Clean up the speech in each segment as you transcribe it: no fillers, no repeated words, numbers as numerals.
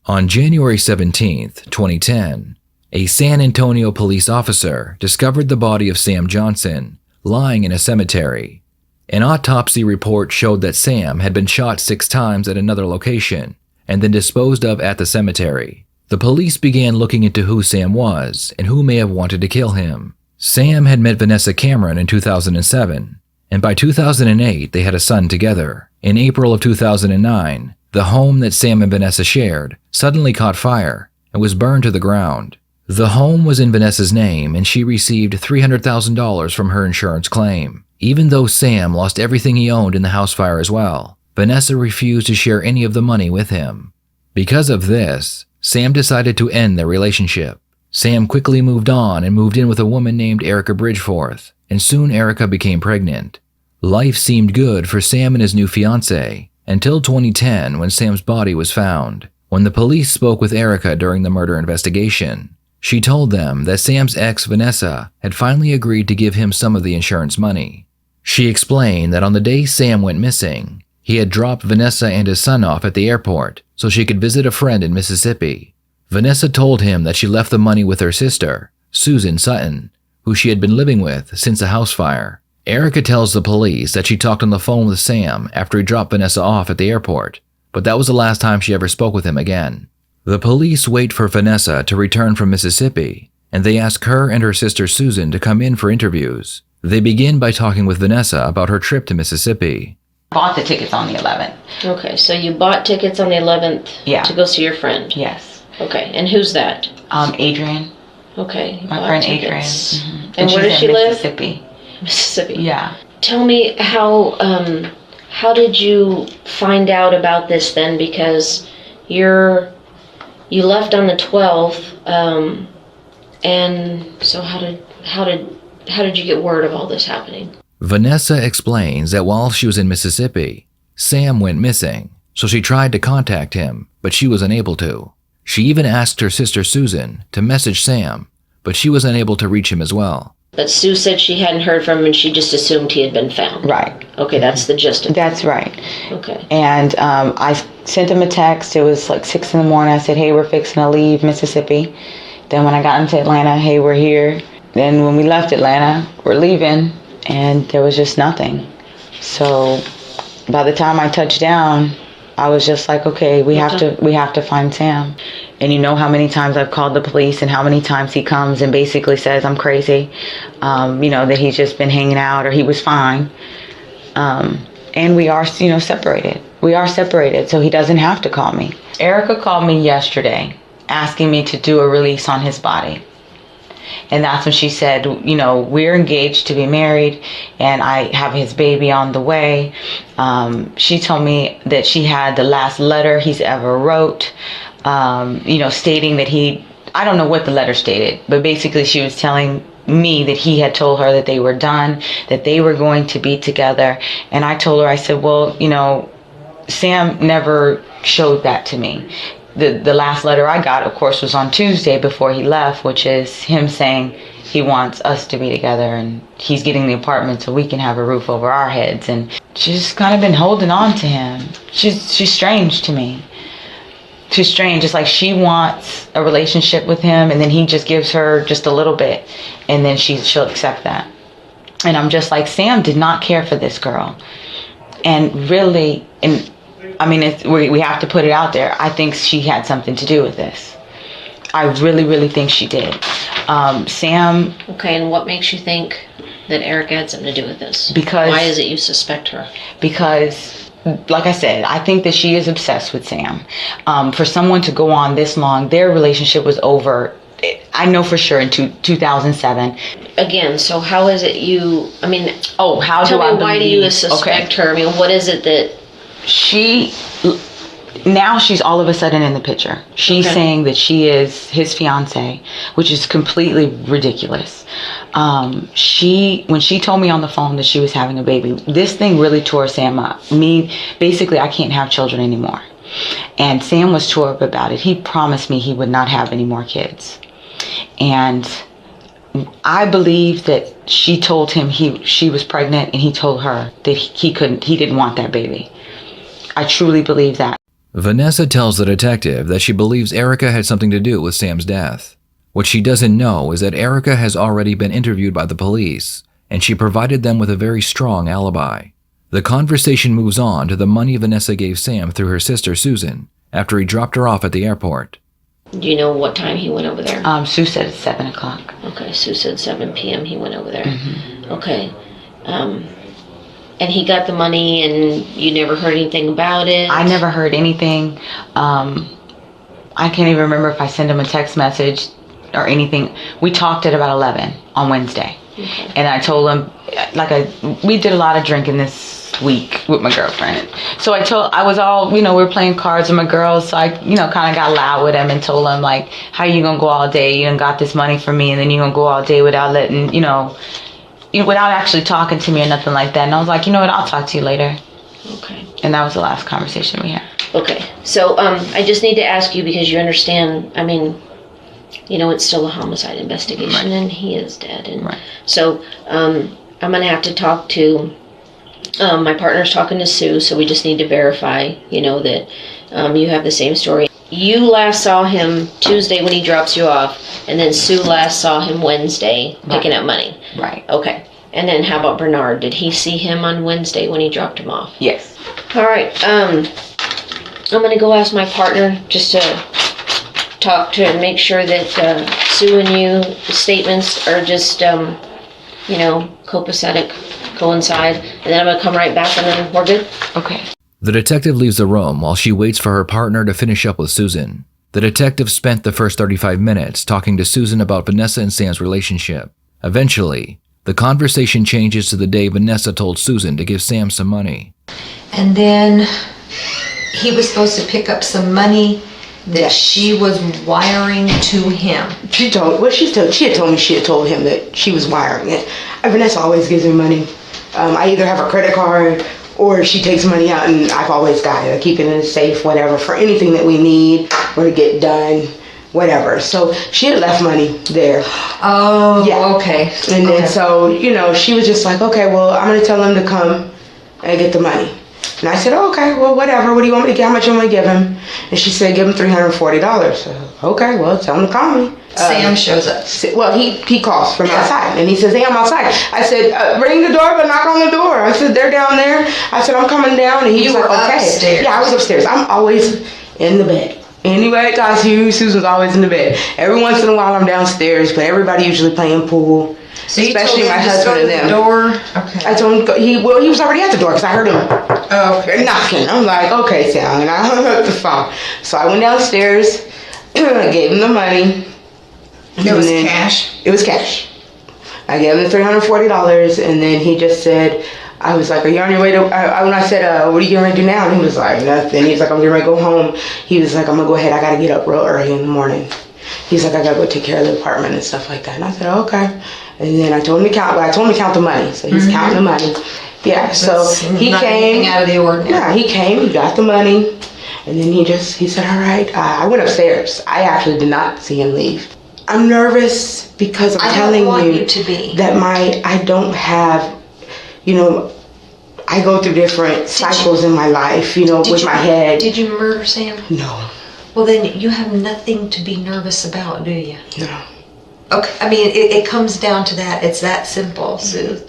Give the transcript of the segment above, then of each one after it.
On January 17, 2010, a San Antonio police officer discovered the body of Sam Johnson lying in a cemetery. An autopsy report showed that Sam had been shot 6 times at another location and then disposed of at the cemetery. The police began looking into who Sam was and who may have wanted to kill him. Sam had met Vanessa Cameron in 2007, and by 2008 they had a son together. In April of 2009, the home that Sam and Vanessa shared suddenly caught fire and was burned to the ground. The home was in Vanessa's name and she received $300,000 from her insurance claim. Even though Sam lost everything he owned in the house fire as well, Vanessa refused to share any of the money with him. Because of this, Sam decided to end their relationship. Sam quickly moved on and moved in with a woman named Erica Bridgeforth, and soon Erica became pregnant. Life seemed good for Sam and his new fiancée, until 2010 when Sam's body was found. When the police spoke with Erica during the murder investigation, she told them that Sam's ex, Vanessa, had finally agreed to give him some of the insurance money. She explained that on the day Sam went missing, he had dropped Vanessa and his son off at the airport so she could visit a friend in Mississippi. Vanessa told him that she left the money with her sister, Susan Sutton, who she had been living with since the house fire. Erica tells the police that she talked on the phone with Sam after he dropped Vanessa off at the airport, but that was the last time she ever spoke with him again. The police wait for Vanessa to return from Mississippi, and they ask her and her sister Susan to come in for interviews. They begin by talking with Vanessa about her trip to Mississippi. Bought the tickets on the 11th. Okay, so you bought tickets on the 11th to go see your friend? Yes. Okay, and who's that? Adrian. Okay. My friend Adrian. Mm-hmm. And where does she live? Mississippi. Mississippi. Yeah. Tell me how did you find out about this then? Because you left on the 12th, and so how did you get word of all this happening? Vanessa explains that while she was in Mississippi, Sam went missing, so she tried to contact him, but she was unable to. She even asked her sister Susan to message Sam, but she was unable to reach him as well. But Sue said she hadn't heard from him and she just assumed he had been found. Right. Okay, that's the gist of it. That's right. Okay. And I sent him a text. It was like 6 in the morning. I said, hey, we're fixing to leave Mississippi. Then when I got into Atlanta, hey, we're here. Then when we left Atlanta, we're leaving, and there was just nothing. So by the time I touched down, I was just like, okay, we have to find Sam. And you know how many times I've called the police and how many times he comes and basically says I'm crazy, that he's just been hanging out or he was fine. And we are, separated. We are separated, so he doesn't have to call me. Erica called me yesterday asking me to do a release on his body. And that's when she said, we're engaged to be married and I have his baby on the way. She told me that she had the last letter he's ever wrote, stating that I don't know what the letter stated, but basically she was telling me that he had told her that they were done, that they were going to be together. And I told her, I said, well, Sam never showed that to me. The last letter I got, of course, was on Tuesday before he left, which is him saying he wants us to be together and he's getting the apartment so we can have a roof over our heads. And she's just kind of been holding on to him. She's strange to me. She's strange. It's like she wants a relationship with him and then he just gives her just a little bit and then she'll accept that. And I'm just like, Sam did not care for this girl. And really, we have to put it out there. I think she had something to do with this. I really, really think she did. Sam... Okay, and what makes you think that Erica had something to do with this? Because... Why is it you suspect her? Because, like I said, I think that she is obsessed with Sam. For someone to go on this long, their relationship was over, I know for sure, in 2007. Again, so how is it you... why do you suspect her? What is it that... Now she's all of a sudden in the picture. She's saying that she is his fiance, which is completely ridiculous. When she told me on the phone that she was having a baby, this thing really tore Sam up. Basically, I can't have children anymore. And Sam was tore up about it. He promised me he would not have any more kids. And I believe that she told him she was pregnant and he told her that he didn't want that baby. I truly believe that. Vanessa tells the detective that she believes Erica had something to do with Sam's death. What she doesn't know is that Erica has already been interviewed by the police, and she provided them with a very strong alibi. The conversation moves on to the money Vanessa gave Sam through her sister Susan after he dropped her off at the airport. Do you know what time he went over there? Sue said it's 7 o'clock. Okay, Sue said 7 p.m. he went over there. Mm-hmm. Okay. And he got the money and you never heard anything about it? I never heard anything. I can't even remember if I sent him a text message or anything. We talked at about 11 on Wednesday. Okay. And I told him, we did a lot of drinking this week with my girlfriend. So I was all, we were playing cards with my girls. So I, kind of got loud with him and told him, like, how you going to go all day? You done got this money from me and then you going to go all day without letting, without actually talking to me or nothing like that. And I was like, you know what? I'll talk to you later. Okay. And that was the last conversation we had. Okay. So I just need to ask you because you understand, it's still a homicide investigation, right. And he is dead. And right. So I'm going to have to talk to, my partner's talking to Sue, so we just need to verify, that you have the same story. You last saw him Tuesday when he drops you off, and then Sue last saw him Wednesday picking up money. Right. Okay. And then how about Bernard? Did he see him on Wednesday when he dropped him off? Yes. All right. I'm going to go ask my partner just to talk to and make sure that Sue and you statements are just, copacetic, coincide. And then I'm going to come right back and then we're good? Okay. The detective leaves the room while she waits for her partner to finish up with Susan. The detective spent the first 35 minutes talking to Susan about Vanessa and Sam's relationship. Eventually, the conversation changes to the day Vanessa told Susan to give Sam some money. And then he was supposed to pick up some money that she was wiring to him. She had told me she had told him that she was wiring it. Vanessa always gives me money. I either have a credit card or she takes money out and I've always got it. I keep it in a safe, whatever, for anything that we need or to get done, whatever. So she had left money there. Oh, yeah. Okay. And then so, she was just like, okay, well, I'm going to tell him to come and get the money. And I said, oh, okay, well, whatever. What do you want me to get? How much you want me to give him? And she said, give him $340. So, okay, well, tell him to call me. Sam shows up. Well, he calls from outside, and he says, hey, I'm outside. I said, ring the door, but knock on the door. I said, they're down there. I said, I'm coming down. And he was like, okay. Upstairs. Yeah, I was upstairs. I'm always in the bed. Anybody that talks to you, Susan's always in the bed. Every once in a while, I'm downstairs, but everybody usually playing pool. So you especially told him my to husband go and to them. the door? Okay. I told him, he was already at the door because I heard him knocking. I'm like, okay, Sam. And I hung up the phone. So I went downstairs, I gave him the money. It was cash? It was cash. I gave him the $340, and then he just said, I was like, are you on your way to, when I said, what are you going to do now? And he was like, nothing. He was like, I'm getting ready to go home. He was like, I'm going to go ahead. I got to get up real early in the morning. He's like, I got to go take care of the apartment and stuff like that. And I said, okay. And then I told him to count the money. So he's counting the money. Yeah, so he came. Out of the ordinary. Yeah, he came, he got the money. And then he said, all right. I went upstairs. I actually did not see him leave. I'm nervous because I'm telling you that I don't have, I go through different cycles in my life, with my head. Did you murder Sam? No. Well, then you have nothing to be nervous about, do you? No. Okay, I mean, it comes down to that. It's that simple, Sue.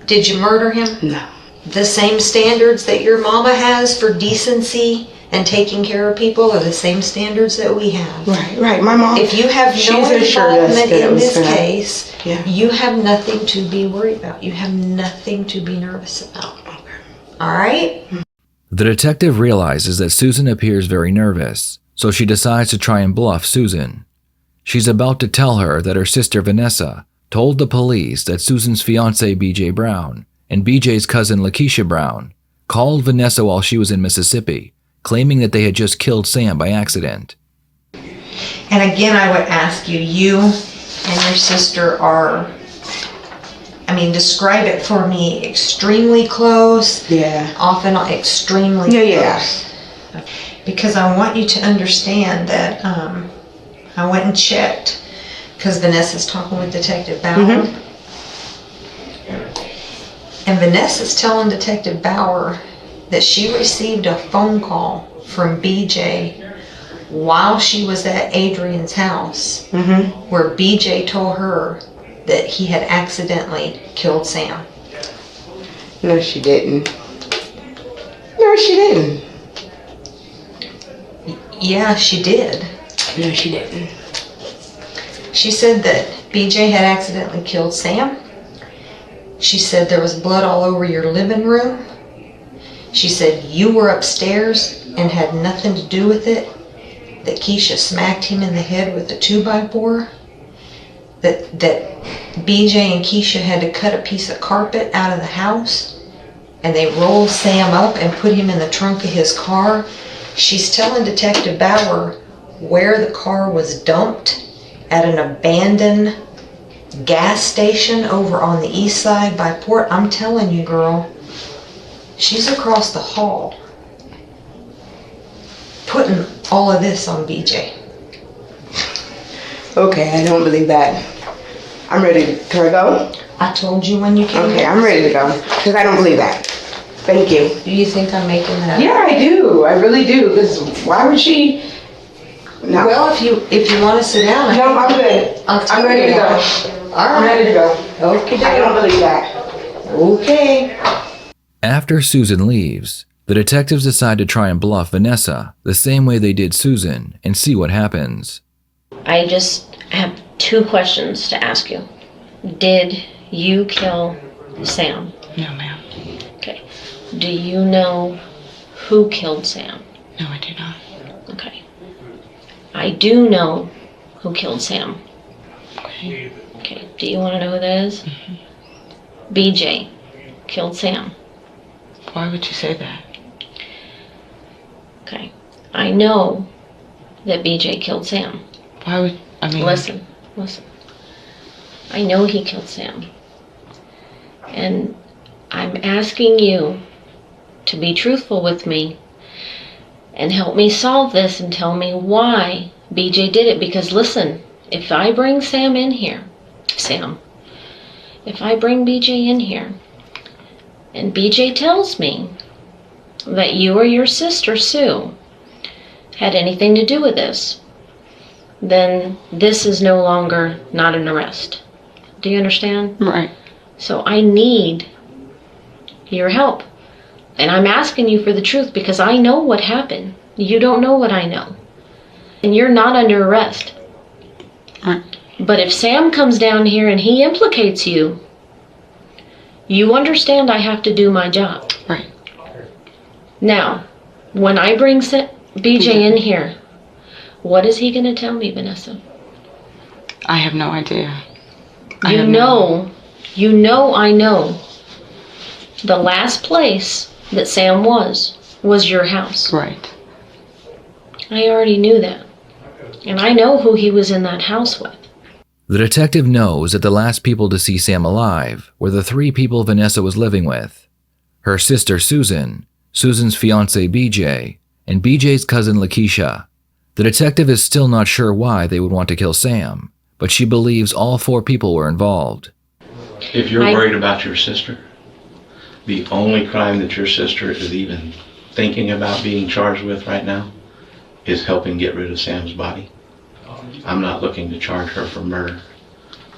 Did you murder him? No. The same standards that your mama has for decency and taking care of people are the same standards that we have. Right. My mom. If you have no involvement in this case, you have nothing to be worried about. You have nothing to be nervous about. Okay. All right? The detective realizes that Susan appears very nervous, so she decides to try and bluff Susan. She's about to tell her that her sister Vanessa told the police that Susan's fiancé BJ Brown and BJ's cousin Lakesha Brown called Vanessa while she was in Mississippi, claiming that they had just killed Sam by accident. And again, I would ask you and your sister are, describe it for me, extremely close. Yeah. Often extremely close. Yeah. Because I want you to understand that I went and checked, because Vanessa's talking with Detective Bauer. Mm-hmm. And Vanessa's telling Detective Bauer that she received a phone call from BJ while she was at Adrian's house, where BJ told her that he had accidentally killed Sam? No, she didn't. No, she didn't. Yeah, she did. No, she didn't. She said that BJ had accidentally killed Sam. She said there was blood all over your living room. She said you were upstairs and had nothing to do with it. That Keisha smacked him in the head with a 2x4. That BJ and Keisha had to cut a piece of carpet out of the house. And they rolled Sam up and put him in the trunk of his car. She's telling Detective Bauer where the car was dumped at an abandoned gas station over on the east side by Port. I'm telling you, girl, she's across the hall putting all of this on BJ. Okay, I don't believe that. I'm ready. Can I go? I told you when you came. Okay, I'm ready to go. Because I don't believe that. Thank you. Do you think I'm making that up? Yeah, I do. I really do. Because why would she? No. Well, if you want to sit down. No, I'm good. I'm ready to go. All I'm right. ready to go. Okay. I don't believe that. Okay. After Susan leaves, the detectives decide to try and bluff Vanessa the same way they did Susan and see what happens. I just have 2 questions to ask you. Did you kill Sam? No, ma'am. Okay. Do you know who killed Sam? No, I do not. Okay. I do know who killed Sam. Okay. Okay. Do you want to know who that is? BJ killed Sam. Why would you say that? Okay. I know that BJ killed Sam. Why would, I mean... Listen. I know he killed Sam. And I'm asking you to be truthful with me and help me solve this and tell me why BJ did it. Because listen, if I bring if I bring BJ in here and BJ tells me that you or your sister Sue had anything to do with this, then this is no longer not an arrest. Do you understand? Right. So I need your help. And I'm asking you for the truth because I know what happened. You don't know what I know. And you're not under arrest. Right. But if Sam comes down here and he implicates you, you understand I have to do my job. Right. Now, when I bring BJ in here, what is he going to tell me, Vanessa? I have no idea. I know the last place that Sam was your house. Right. I already knew that. And I know who he was in that house with. The detective knows that the last people to see Sam alive were the 3 people Vanessa was living with: her sister Susan, Susan's fiance BJ, and BJ's cousin Lakesha. The detective is still not sure why they would want to kill Sam, but she believes all 4 people were involved. If you're worried about your sister, the only crime that your sister is even thinking about being charged with right now is helping get rid of Sam's body. I'm not looking to charge her for murder,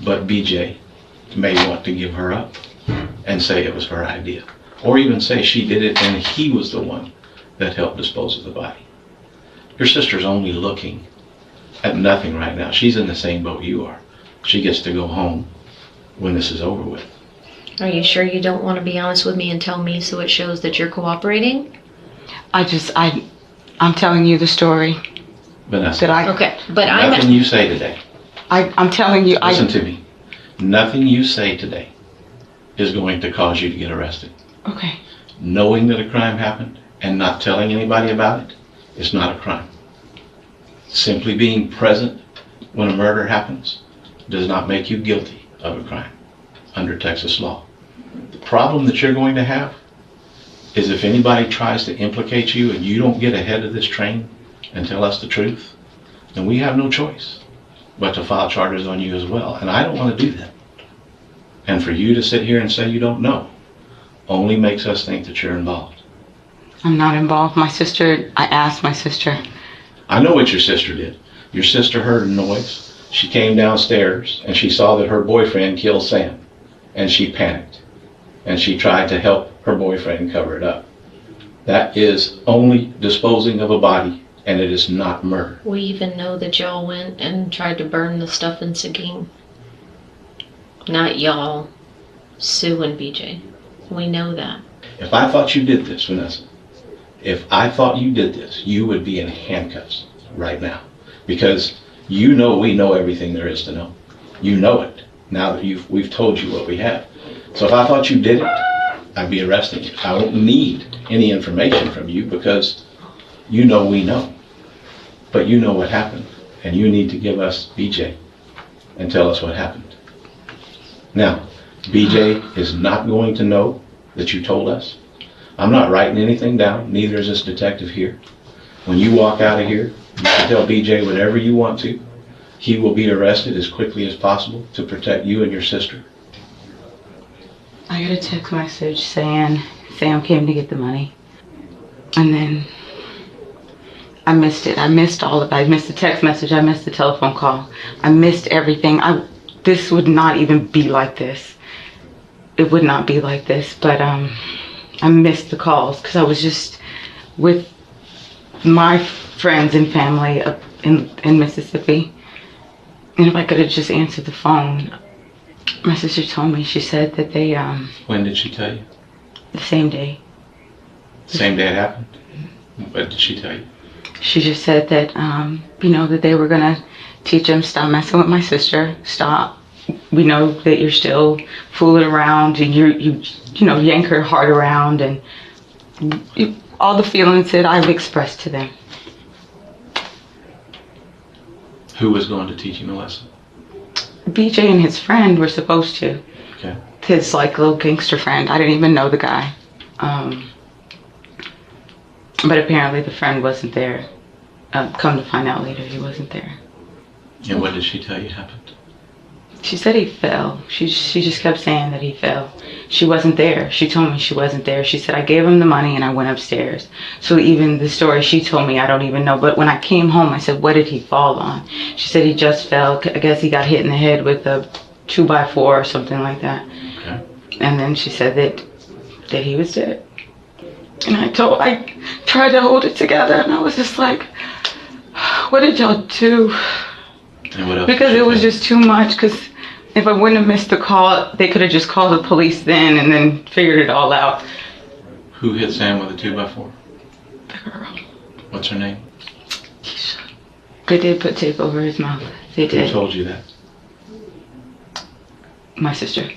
but BJ may want to give her up and say it was her idea, or even say she did it and he was the one that helped dispose of the body. Your sister's only looking at nothing right now. She's in the same boat you are. She gets to go home when this is over with. Are you sure you don't want to be honest with me and tell me so it shows that you're cooperating? I'm telling you the story. Vanessa, Okay, but nothing you say today, I'm telling you, listen to me, nothing you say today is going to cause you to get arrested. Okay. Knowing that a crime happened and not telling anybody about it is not a crime. Simply being present when a murder happens does not make you guilty of a crime under Texas law. The problem that you're going to have is if anybody tries to implicate you and you don't get ahead of this train and tell us the truth, then we have no choice but to file charges on you as well. And I don't want to do that. And for you to sit here and say you don't know only makes us think that you're involved. I'm not involved. My sister, I asked my sister. I know what your sister did. Your sister heard a noise. She came downstairs and she saw that her boyfriend killed Sam. And she panicked. And she tried to help her boyfriend cover it up. That is only disposing of a body, and it is not murder. We even know that y'all went and tried to burn the stuff in Seguin. Not y'all, Sue and BJ. We know that. If I thought you did this, Vanessa, if I thought you did this, you would be in handcuffs right now. Because you know we know everything there is to know. You know it, now that we've told you what we have. So if I thought you did it, I'd be arresting you. I don't need any information from you because you know we know. But you know what happened, and you need to give us BJ and tell us what happened. Now, BJ is not going to know that you told us. I'm not writing anything down, neither is this detective here. When you walk out of here, you can tell BJ whatever you want to. He will be arrested as quickly as possible to protect you and your sister. I got a text message saying Sam came to get the money. And then I missed it. I missed all of it. I missed the text message. I missed the telephone call. I missed everything. This would not even be like this. It would not be like this. But I missed the calls because I was just with my friends and family up in Mississippi. And if I could have just answered the phone. My sister told me, she said that they, When did she tell you? the same day. Same day it happened? What did she tell you? She just said that, that they were gonna teach him, stop messing with my sister, stop. We know that you're still fooling around and you yank her heart around and all the feelings that I've expressed to them. Who was going to teach him a lesson? BJ and his friend were supposed to. Okay. His little gangster friend. I didn't even know the guy. But apparently the friend wasn't there. Come to find out later, he wasn't there. And what did she tell you happened? She said he fell. She just kept saying that he fell. She wasn't there. She told me she wasn't there. She said, I gave him the money and I went upstairs. So even the story she told me, I don't even know. But when I came home, I said, what did he fall on? She said he just fell. I guess he got hit in the head with a 2x4 or something like that. Okay. And then she said that he was dead. And I tried to hold it together and I was just like, what did y'all do? And what else? Because it was just too much. Because if I wouldn't have missed the call, they could have just called the police then and then figured it all out. Who hit Sam with a 2x4? The girl. What's her name? They did put tape over his mouth. They Who did. told you that? My sister.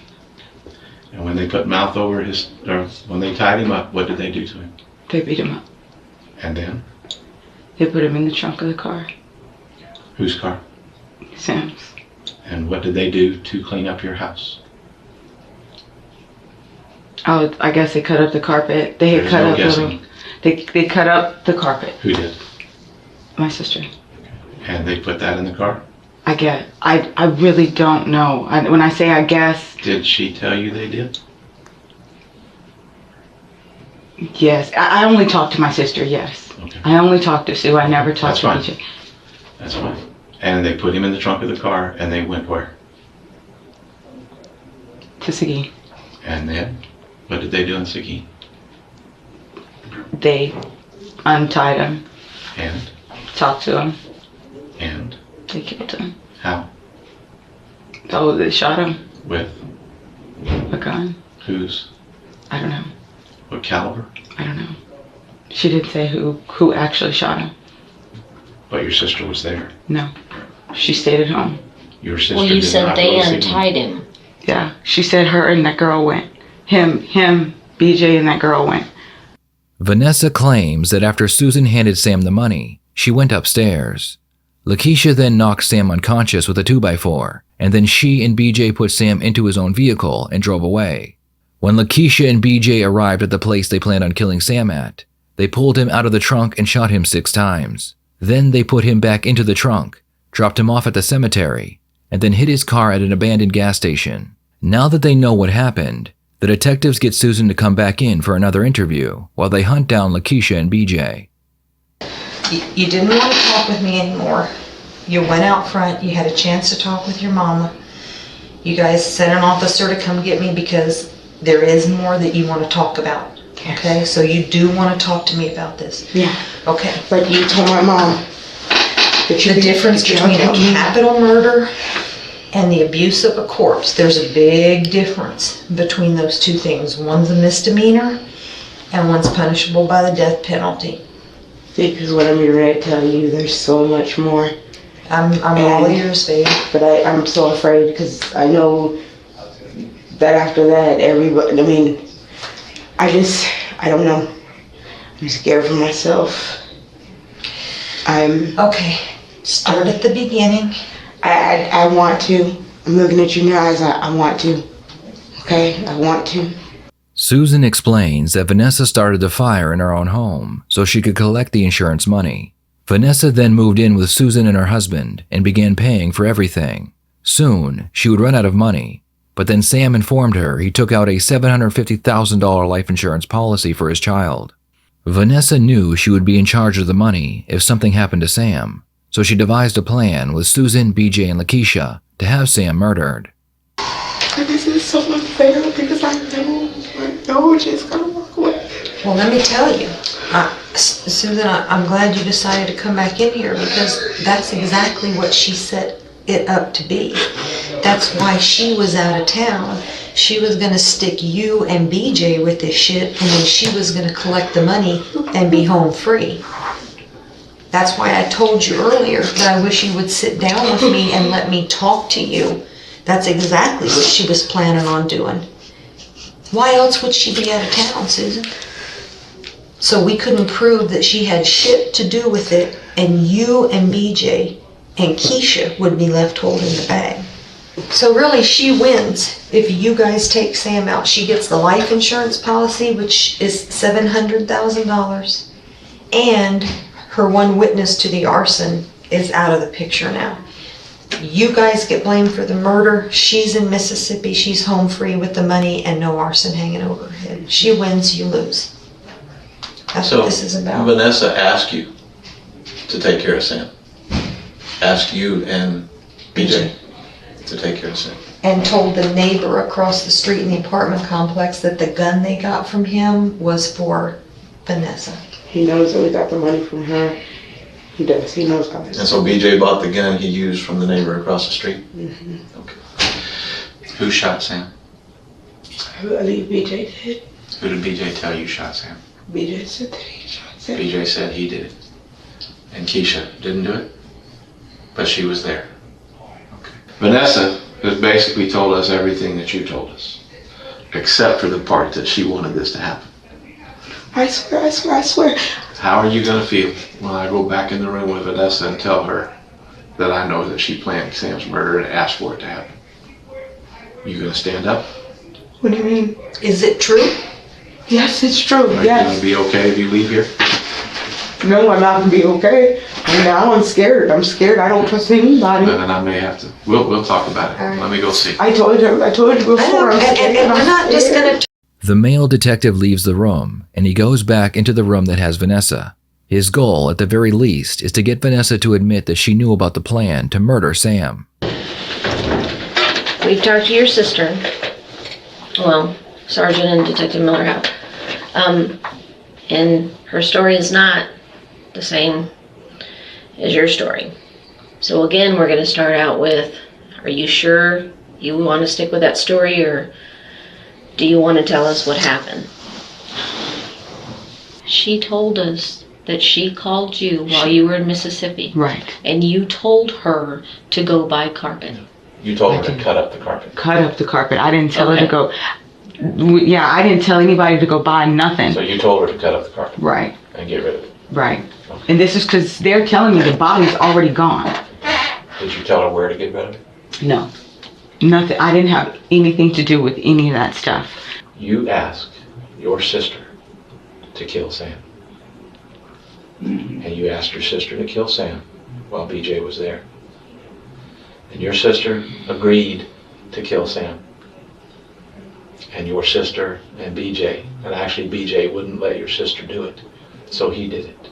And when they put mouth over when they tied him up, what did they do to him? They beat him up. And then? They put him in the trunk of the car. Whose car? Sam's. And what did they do to clean up your house? Oh, I guess they cut up the carpet. They had There's cut no up guessing. They cut up the carpet. Who did? My sister. And they put that in the car? I really don't know. When I say I guess, Did she tell you they did? yes. I only talked to my sister, yes. Okay. I only talked to Sue. I never talked to That's BJ. That's fine. And they put him in the trunk of the car and they went where? To Seguin. And then, what did they do in Seguin? They untied him, And? talked to him. And? They killed him. How? Oh, they shot him. With? A gun. Whose? I don't know. What caliber? I don't know. She didn't say who actually shot him. But your sister was there. No. She stayed at home. Your sister Well, you did said not they go to Seguin. untied him. Yeah. She said her and that girl went. Him, BJ and that girl went. Vanessa claims that after Susan handed Sam the money, she went upstairs. Lakesha then knocked Sam unconscious with a 2x4, and then she and BJ put Sam into his own vehicle and drove away. When Lakesha and BJ arrived at the place they planned on killing Sam at, they pulled him out of the trunk and shot him 6 times. Then they put him back into the trunk, dropped him off at the cemetery, and then hid his car at an abandoned gas station. Now that they know what happened, The detectives get Susan to come back in for another interview while they hunt down Lakesha and BJ. You didn't want to talk with me anymore. You went out front, you had a chance to talk with your mama. You guys sent an officer to come get me because there is more that you want to talk about. Okay, so you do want to talk to me about this? Yeah. Okay. But you told my mom that The difference between a capital murder and the abuse of a corpse, there's a big difference between those two things. One's a misdemeanor and one's punishable by the death penalty. Because what I'm getting ready to tell you, there's so much more. I'm all ears, baby. But I'm so afraid because I know that after that, everybody, I mean, I don't know. I'm scared for myself. Okay, start at the beginning. I want to. I'm looking at you in your eyes. I want to. Okay? I want to. Susan explains that Vanessa started the fire in her own home so she could collect the insurance money. Vanessa then moved in with Susan and her husband and began paying for everything. Soon, she would run out of money, but then Sam informed her he took out a $750,000 life insurance policy for his child. Vanessa knew she would be in charge of the money if something happened to Sam, so she devised a plan with Susan, BJ, and Lakesha to have Sam murdered. This is so unfair because I know she's gonna walk away. Well, let me tell you, Susan, I'm glad you decided to come back in here because that's exactly what she set it up to be. That's why she was out of town. She was gonna stick you and BJ with this shit, and then she was gonna collect the money and be home free. That's why I told you earlier that I wish you would sit down with me and let me talk to you. That's exactly what she was planning on doing. Why else would she be out of town, Susan? So we couldn't prove that she had shit to do with it, and you and BJ and Keisha would be left holding the bag. So really, she wins if you guys take Sam out. She gets the life insurance policy, which is $700,000, and her one witness to the arson is out of the picture now. You guys get blamed for the murder. She's in Mississippi. She's home free with the money and no arson hanging over her head. She wins, you lose. That's what this is about. Vanessa asked you to take care of Sam. Asked you and BJ to take care of Sam. And told the neighbor across the street in the apartment complex that the gun they got from him was for Vanessa. He knows that we got the money from her. He does. He knows how this. And so BJ bought the gun he used from the neighbor across the street? Mm-hmm. Okay. Who shot Sam? I believe BJ did. Who did BJ tell you shot Sam? BJ said that he shot Sam. BJ said he did it. And Keisha didn't do it? But she was there. Okay. Vanessa has basically told us everything that you told us, except for the part that she wanted this to happen. I swear. How are you going to feel when I go back in the room with Vanessa and tell her that I know that she planned Sam's murder and asked for it to happen? You going to stand up? What do you mean? Is it true? Yes, it's true. Are Yes. you going to be okay if you leave here? No, I'm not gonna be okay. Now I'm scared. I'm scared. I don't trust anybody. Then I may have to. We'll talk about it. Right. Let me go see. I told you before. I'm scared. And we're not just gonna. The male detective leaves the room, and he goes back into the room that has Vanessa. His goal, at the very least, is to get Vanessa to admit that she knew about the plan to murder Sam. We've talked to your sister. Well, Sergeant and Detective Miller have. And her story is not the same as your story. So again, we're going to start out with, are you sure you want to stick with that story, or do you want to tell us what happened? She told us that she called you while you were in Mississippi. Right. And you told her to go buy carpet. You told her to cut up the carpet. Cut up the carpet. I didn't tell her Okay. to go. Yeah, I didn't tell anybody to go buy nothing. So you told her to cut up the carpet Right. and get rid of it. Right. And this is because they're telling me the body's already gone. Did you tell her where to get rid of it? No. Nothing. I didn't have anything to do with any of that stuff. You asked your sister to kill Sam. And you asked your sister to kill Sam while BJ was there. And your sister agreed to kill Sam. and your sister and BJ, and actually BJ wouldn't let your sister do it, so he did it.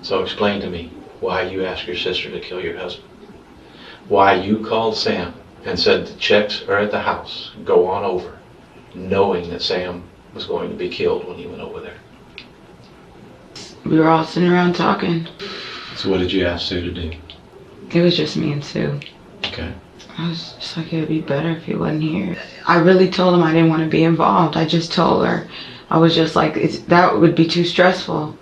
So explain to me why you asked your sister to kill your husband. Why you called Sam and said the checks are at the house, go on over, knowing that Sam was going to be killed when he went over there. We were all sitting around talking. So what did you ask Sue to do? It was just me and Sue. Okay. I was just like, it'd be better if he wasn't here. I really told him I didn't want to be involved. I just told her. I was just like, that would be too stressful.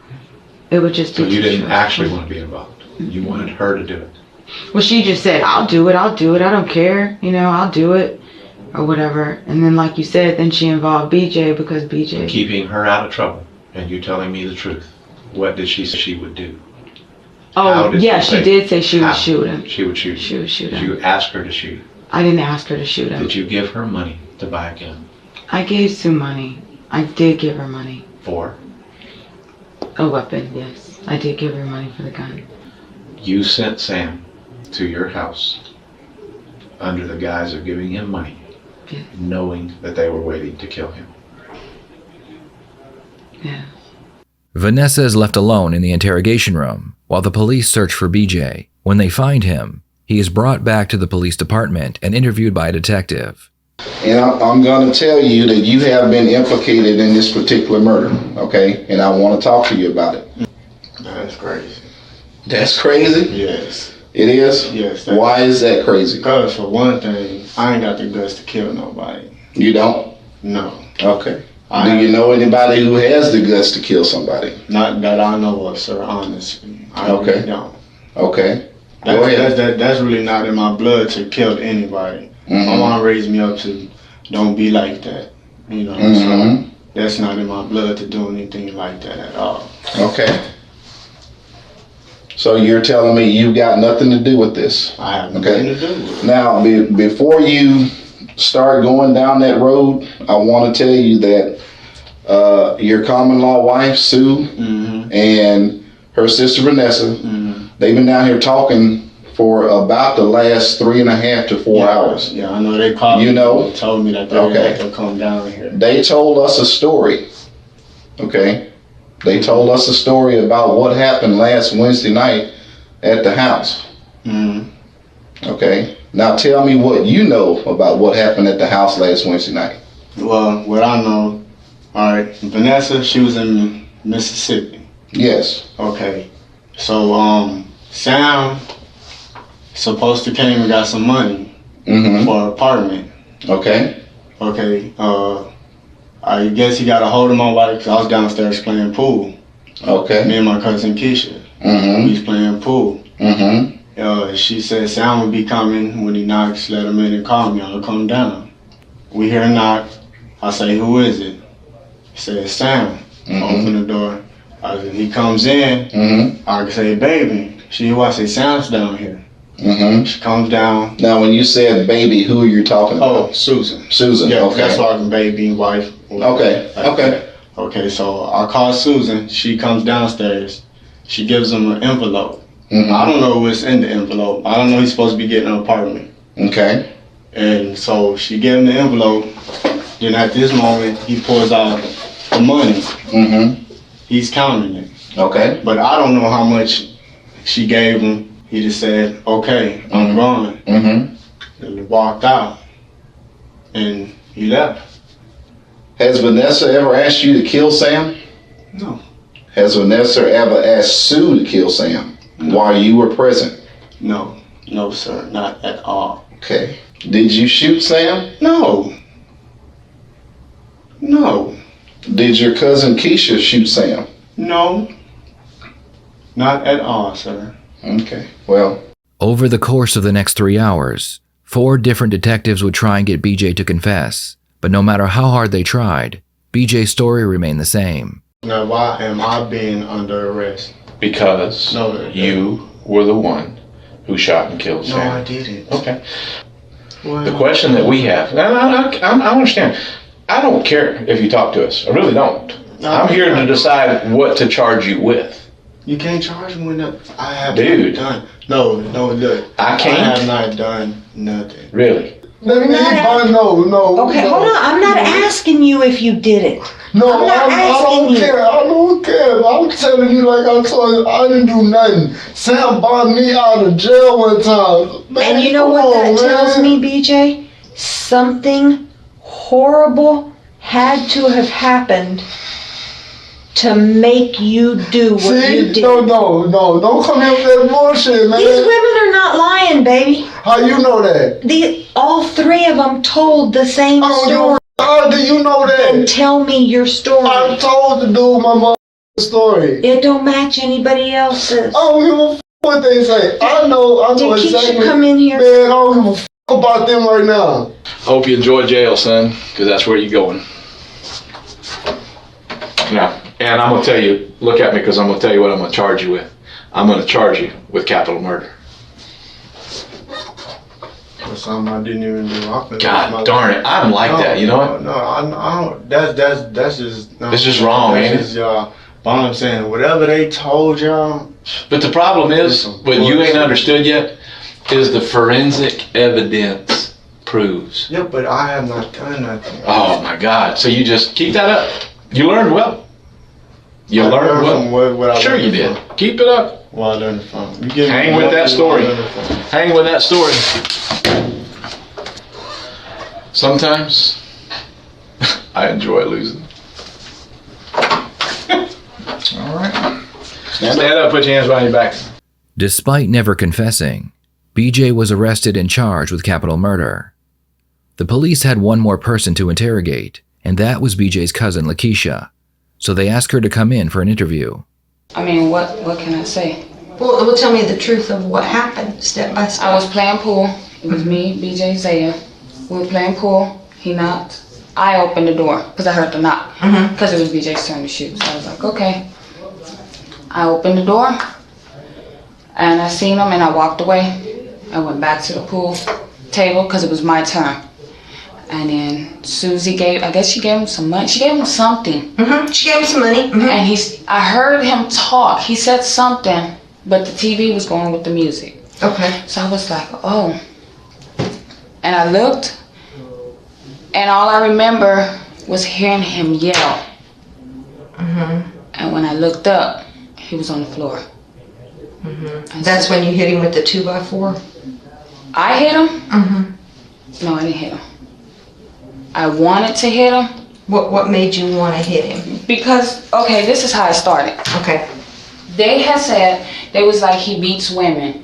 It would just be too stressful. So you didn't actually want to be involved. You wanted her to do it. Well, she just said, I'll do it, I don't care, I'll do it, or whatever. And then, like you said, then she involved BJ because BJ... Keeping her out of trouble, and you telling me the truth. What did she say she would do? Oh, yeah, she did say she would shoot him. She would shoot him. She would shoot him. Did you ask her to shoot him? I didn't ask her to shoot him. Did you give her money to buy a gun? I gave Sue money. I did give her money. For? A weapon, yes. I did give her money for the gun. You sent Sam to your house under the guise of giving him money, Yeah. knowing that they were waiting to kill him. Yeah. Vanessa is left alone in the interrogation room while the police search for BJ. When they find him, he is brought back to the police department and interviewed by a detective. And I'm going to tell you that you have been implicated in this particular murder, okay? And I want to talk to you about it. That's crazy. That's crazy? Yes. It is? Yes. Why is that crazy? Because for one thing, I ain't got the guts to kill nobody. You don't? No. Okay. Do you know anybody who has the guts to kill somebody? Not that I know of, sir, honestly. I Okay. really don't. Okay. Go ahead. That's really not in my blood to kill anybody. Mm-hmm. My mom raised me up to don't be like that. Mm-hmm. So that's not in my blood to do anything like that at all. Okay. So you're telling me you've got nothing to do with this? I have nothing to do with it. Now, before you start going down that road, I want to tell you that your common law wife, Sue, and her sister, Vanessa, they've been down here talking for about the last 3.5 to 4 hours. Yeah, I know they called me. They told me that they had to come down here. They told us a story, okay? They told us a story about what happened last Wednesday night at the house. Okay? Now tell me what you know about what happened at the house last Wednesday night. Well, what I know, all right, Vanessa, she was in Mississippi. Yes. Okay. So, Sam supposed to came and got some money for an apartment. Okay. Okay. I guess he got a hold of my wife because I was downstairs playing pool. Okay. Me and my cousin Keisha. We was playing pool. She said Sam would be coming. When he knocks, let him in and call me. I'll come down. We hear a knock. I say, who is it? He said, Sam. Open the door. He comes in. I say, baby. I say, Sam's down here. She comes down. Now, when you said baby, who are you talking about? Oh, Susan. Susan, yeah, okay. That's why I'm baby, wife. Okay, so I call Susan. She comes downstairs. She gives him an envelope. I don't know what's in the envelope. I don't know he's supposed to be getting an apartment. Okay. And so she gave him the envelope. Then at this moment, he pulls out the money. He's counting it. Okay. But I don't know how much she gave him. He just said, okay, I'm gone. And he walked out. And he left. Has Vanessa ever asked you to kill Sam? No. Has Vanessa ever asked Sue to kill Sam while you were present? No. No, sir. Not at all. Okay. Did you shoot Sam? No. No. Did your cousin Keisha shoot Sam? No. Not at all, sir. Okay. Well. Over the course of the next 3 hours, 4 different detectives would try and get BJ to confess, but no matter how hard they tried, BJ's story remained the same. Now, why am I being under arrest? Because you were the one who shot and killed Sam. No, I didn't. Okay. Well, The question that we have, and I understand, I don't care if you talk to us. I really don't. I'm here to decide what to charge you with. You can't charge me with nothing. I have Dude. not done. No, look. I can't? I have not done nothing. Really? No. Okay, hold on. I'm not asking you if you did it. No, I'm not I asking don't you. care. I don't care. I'm telling you like I told you, I didn't do nothing. Sam bought me out of jail one time. Man, And you know come what that on, tells man. me, BJ? Something horrible had to have happened to make you do what you did. No, don't come here with that bullshit, man. These women are not lying, baby. How you know that? All three of them told the same story. How do you know And that? tell me your story. I told the dude my mom story. It don't match anybody else's. I don't give a f what they say. I know Did Keisha exactly. come in here? Man, I don't give a f about them right now. I hope you enjoy jail, son, because that's where you're going. Yeah, and I'm gonna tell you, look at me, because I'm gonna tell you what I'm gonna charge you with. I'm gonna charge you with capital murder. For something I didn't even do. God darn it, I'm like that, you know what? No, I don't. That's just. No, It's just wrong, that's ain't it? just y'all. But I'm saying, whatever they told y'all. But the problem is, what you ain't understood yet, is the forensic evidence proves. Yeah, but I have not done nothing. Oh my God, so you just keep that up. You learned well. You learned from well. what I Sure you learned did. from. Keep it up. Well, I learned it from. You give Hang me with what that you story. learned it from. Hang with that story. Sometimes I enjoy losing. All right. Stand up, put your hands behind your back. Despite never confessing, BJ was arrested and charged with capital murder. The police had one more person to interrogate, and that was BJ's cousin, Lakesha. So they asked her to come in for an interview. I mean, what can I say? Well, tell me the truth of what happened, step by step. I was playing pool. It was me, BJ, Zaya. We were playing pool. He knocked. I opened the door because I heard the knock. Because it was BJ's turn to shoot. So I was like, okay. I opened the door and I seen him and I walked away. I went back to the pool table because it was my turn. And then Susie I guess she gave him some money. She gave him something. She gave him some money. And I heard him talk. He said something, but the TV was going with the music. Okay. So I was like, oh. And I looked, and all I remember was hearing him yell. And when I looked up, he was on the floor. That's when you hit him with the 2x4? I hit him? No, I didn't hit him. I wanted to hit him. What made you want to hit him? Because, okay, this is how it started. Okay. They had said, they was like, he beats women.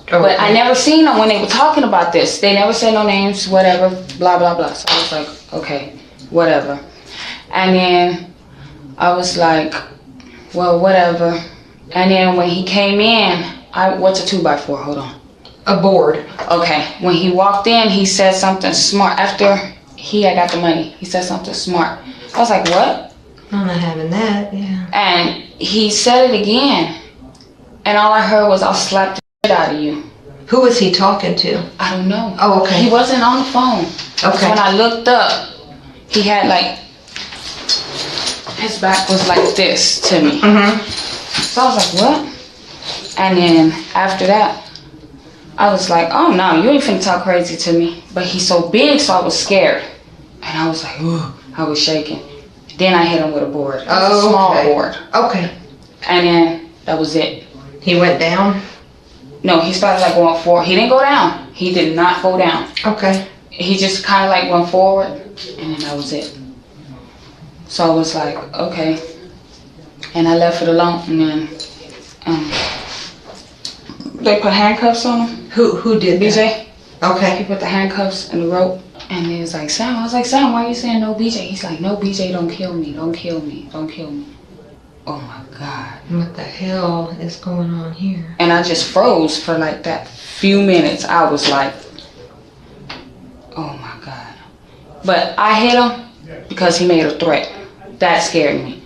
Okay. But I never seen them when they were talking about this. They never said no names, whatever, blah, blah, blah. So I was like, okay, whatever. And then I was like, well, whatever. And then when he came in, what's a 2x4? Hold on. A board. Okay, when he walked in, he said something smart. After he had got the money, he said something smart. I was like, what? I'm not having that, yeah. And he said it again. And all I heard was, I'll slap the shit out of you. Who was he talking to? I don't know. Oh, okay. He wasn't on the phone. Okay. When I looked up, he had like, his back was like this to me. So I was like, what? And then after that, I was like, oh no, you ain't finna talk crazy to me. But he's so big, so I was scared. And I was like, ooh, I was shaking. Then I hit him with a board. It was a small board. Okay. And then that was it. He went down? No, he started like going forward. He didn't go down. He did not go down. Okay. He just kind of like went forward, and then that was it. So I was like, okay. And I left it alone, and then they put handcuffs on him. Who did BJ. that? Okay. He put the handcuffs and the rope, and he was like, Sam. I was like, Sam, why are you saying no BJ? He's like, no BJ, don't kill me, don't kill me, don't kill me. Oh my God. What the hell is going on here? And I just froze for like that few minutes. I was like, oh my God. But I hit him because he made a threat. That scared me.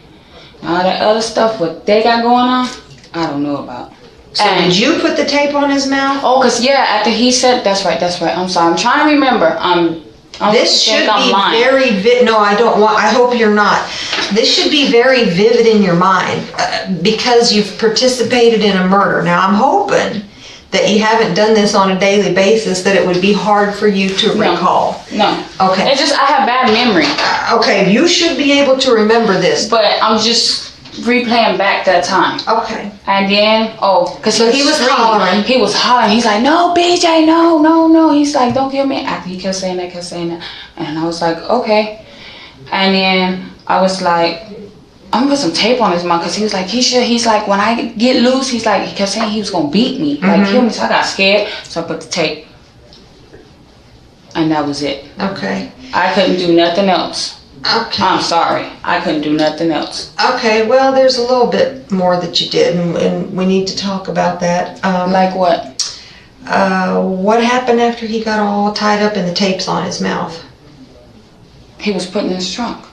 All that other stuff, what they got going on, I don't know about. So did you put the tape on his mouth? Oh, because yeah, after he said, that's right. I'm sorry. I'm trying to remember. This should be very no, I hope you're not. This should be very vivid in your mind because you've participated in a murder. Now I'm hoping that you haven't done this on a daily basis, that it would be hard for you to recall? No. Okay. It's just I have bad memory. Okay, you should be able to remember this. But I'm just replaying back that time. Okay. And then, because So he was hollering. He was hollering. He's like, no, BJ, no. He's like, don't kill me. After he kept saying that. And I was like, okay. And then I was like, I'm gonna put some tape on his mouth, because he was like, he's like, when I get loose, he's like, he kept saying he was gonna beat me, like kill me. So I got scared. So I put the tape. And that was it. Okay. I couldn't do nothing else. Okay. I'm sorry. I couldn't do nothing else. Okay, well, there's a little bit more that you did, and we need to talk about that. Like what? What happened after he got all tied up and the tapes on his mouth? He was put in his trunk.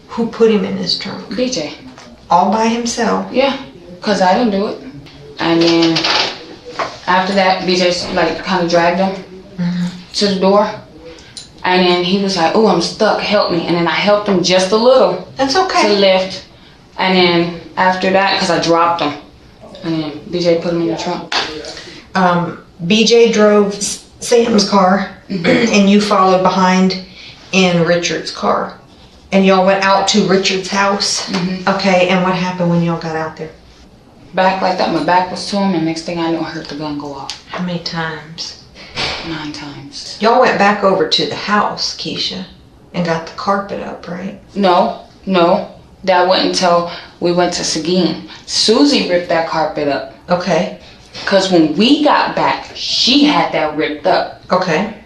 Who put him in his trunk? BJ. All by himself? Yeah, because I didn't do it. And then after that, BJ like kind of dragged him to the door. And then he was like, oh, I'm stuck, help me. And then I helped him just a little. That's okay. To lift. And then after that, because I dropped him. And then BJ put him in the trunk. BJ drove Sam's car, and you followed behind in Richard's car. And y'all went out to Richard's house? Okay, and what happened when y'all got out there? Back like that, my back was to him, and next thing I knew, I heard the gun go off. How many times? 9 times. Y'all went back over to the house, Keisha, and got the carpet up, right? No. That wasn't until we went to Seguin. Susie ripped that carpet up. Okay. Because when we got back, she had that ripped up. Okay.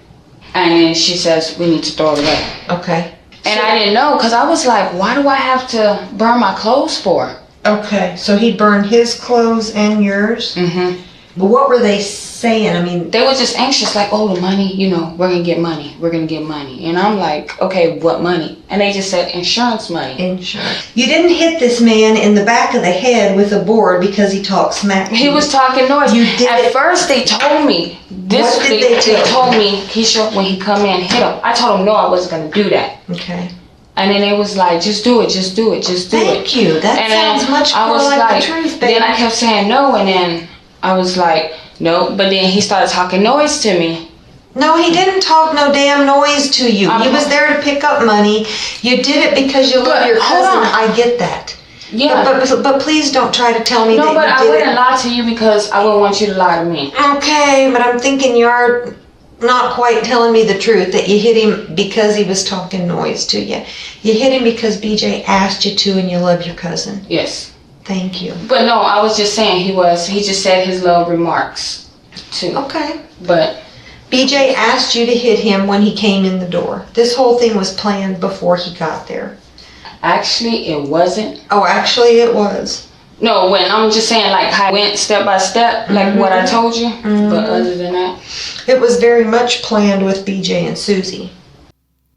And then she says, we need to throw it away. Okay. And I didn't know, because I was like, why do I have to burn my clothes for? Okay, so he burned his clothes and yours? Mm-hmm. But what were they saying? I mean, they were just anxious, like, oh, the money, we're going to get money. And I'm like, okay, what money? And they just said insurance money. Insurance. You didn't hit this man in the back of the head with a board because he talked smack to you. He was talking noise. You did At first, they told me. What did they tell you? told me, Keisha, when he come in, hit him. I told him, no, I wasn't going to do that. Okay. And then it was like, just do it. Thank you. That sounds much more like the truth, baby. Then I kept saying no, and then I was like, no. But then he started talking noise to me. No, he didn't talk no damn noise to you. He was there to pick up money. You did it because you love your cousin. I get that. Yeah. But please don't try to tell me that you did it. No, but I wouldn't lie to you because I wouldn't want you to lie to me. Okay, but I'm thinking you're not quite telling me the truth, that you hit him because he was talking noise to you. You hit him because BJ asked you to, and you love your cousin. Yes. Thank you. But no, I was just saying he just said his little remarks too. Okay. But BJ asked you to hit him when he came in the door. This whole thing was planned before he got there. Actually, it wasn't. Oh, actually it was. No, when I'm just saying, like, I went step by step, like what I told you. But other than that, it was very much planned with BJ and Susie.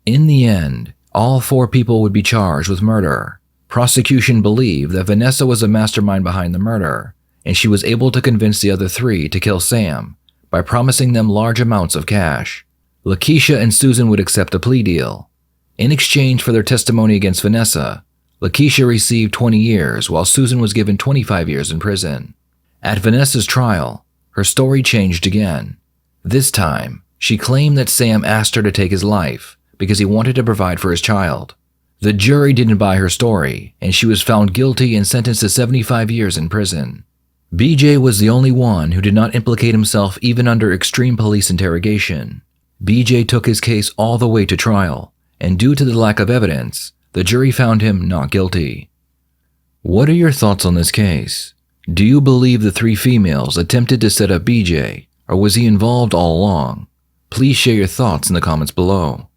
In the end, all 4 people would be charged with murder. Prosecution believed that Vanessa was a mastermind behind the murder, and she was able to convince the other 3 to kill Sam by promising them large amounts of cash. Lakesha and Susan would accept a plea deal. In exchange for their testimony against Vanessa, Lakesha received 20 years while Susan was given 25 years in prison. At Vanessa's trial, her story changed again. This time, she claimed that Sam asked her to take his life because he wanted to provide for his child. The jury didn't buy her story, and she was found guilty and sentenced to 75 years in prison. BJ was the only one who did not implicate himself even under extreme police interrogation. BJ took his case all the way to trial, and due to the lack of evidence, the jury found him not guilty. What are your thoughts on this case? Do you believe the 3 females attempted to set up BJ, or was he involved all along? Please share your thoughts in the comments below.